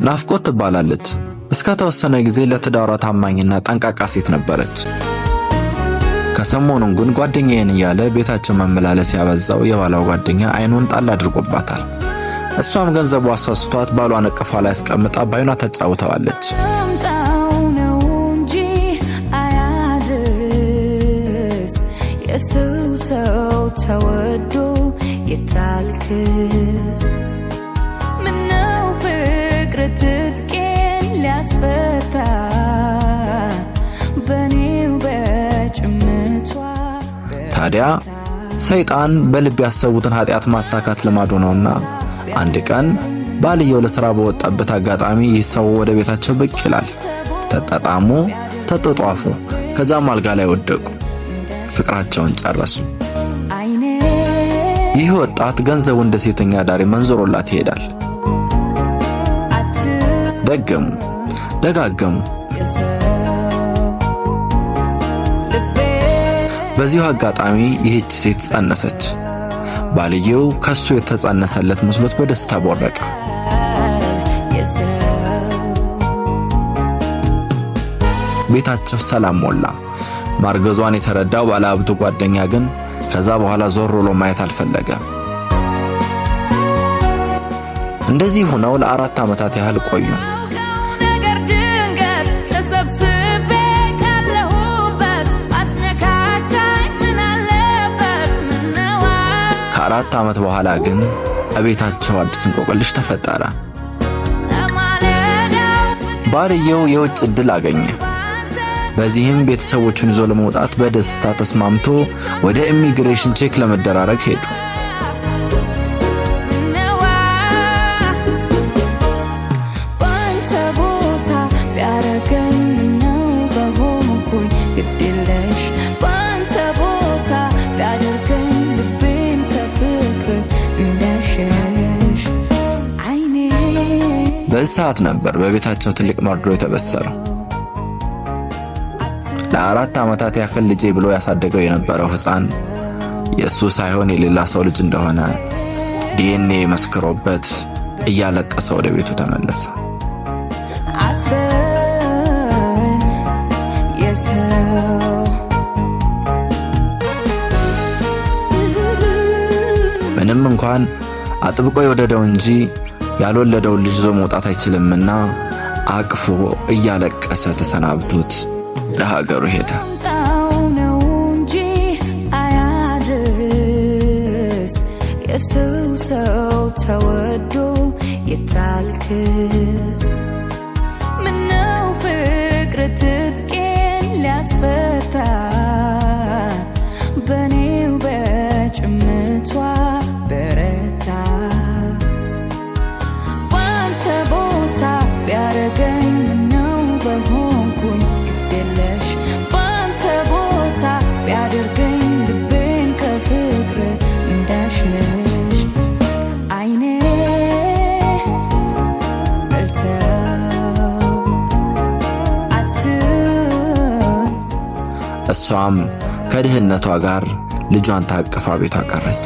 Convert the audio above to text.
ናፍቆት ትባላለች። እስከ ተወሰነ ጊዜ ለትዳሯ ታማኝና ጠንቃቃ ሴት ነበረች። ከሰሞኑን ግን ጓደኛዬን እያለ ቤታቸው መመላለስ ያበዛው የባሏ ጓደኛ አይኑን ጣል አድርጎባታል። እሷም ገንዘቧ አሳስቷት ባሏን እቅፏ ላይ አስቀምጣ ባይኗ ተጫውተዋለች። ሰው ተወዶ የታልክስ ምነው ፍቅር ትጥቄን ሊያስፈታ በኔው በጭምቷ። ታዲያ ሰይጣን በልብ ያሰቡትን ኃጢአት ማሳካት ልማዱ ነውና አንድ ቀን ባልየው ለሥራ በወጣበት አጋጣሚ ይህ ሰው ወደ ቤታቸው ብቅ ይላል። ተጣጣሙ፣ ተጧጧፉ፣ ከዛም አልጋ ላይ ወደቁ። ፍቅራቸውን ጨረሱ። ይህ ወጣት ገንዘቡ እንደ ሴተኛ ዳሪ መንዞሮላት ይሄዳል። ደጋገሙ። በዚሁ አጋጣሚ ይህች ሴት ጸነሰች። ባልየው ከሱ የተጸነሰለት መስሎት በደስታ ቦረቀ። ቤታቸው ሰላም ሞላ። ማርገዟን የተረዳው ባለሀብቱ ጓደኛ ግን ከዛ በኋላ ዞር ብሎ ማየት አልፈለገም። እንደዚህ ሆነው ለ4 ዓመታት ያህል ቆዩ። ከ4 ዓመት በኋላ ግን በቤታቸው አዲስ እንቆቅልሽ ተፈጠረ። ባልየው የውጭ ዕድል አገኘ። በዚህም ቤተሰቦቹን ይዞ ለመውጣት በደስታ ተስማምቶ ወደ ኢሚግሬሽን ቼክ ለመደራረግ ሄዱ። በዚህ ሰዓት ነበር በቤታቸው ትልቅ መርዶ የተበሰረው። ለ4 ዓመታት ያክል ልጄ ብሎ ያሳደገው የነበረው ሕፃን የሱ ሳይሆን የሌላ ሰው ልጅ እንደሆነ ዲኤንኤ መስክሮበት እያለቀሰ ወደ ቤቱ ተመለሰ። ምንም እንኳን አጥብቆ የወደደው እንጂ ያልወለደው ልጅ ይዞ መውጣት አይችልምና አቅፎ እያለቀሰ ተሰናብቶት ለሀገሩ ሄደ። ሰው ተወዶ የታልክስ ምነው ፍቅር ትጥቄን ሊያስፈታ በኔው በጭምቷ በረታ። ባንተ ቦታ ቢያረገኝ ምነው በሆንኩኝ ግዴለሽ ባንተ ቦታ ቢያደርገኝ ልቤን ከፍቅር እንዳሸሽ አይኔ እሷም ከድህነቷ ጋር ልጇን ታቅፋ ቤቷ ቀረች።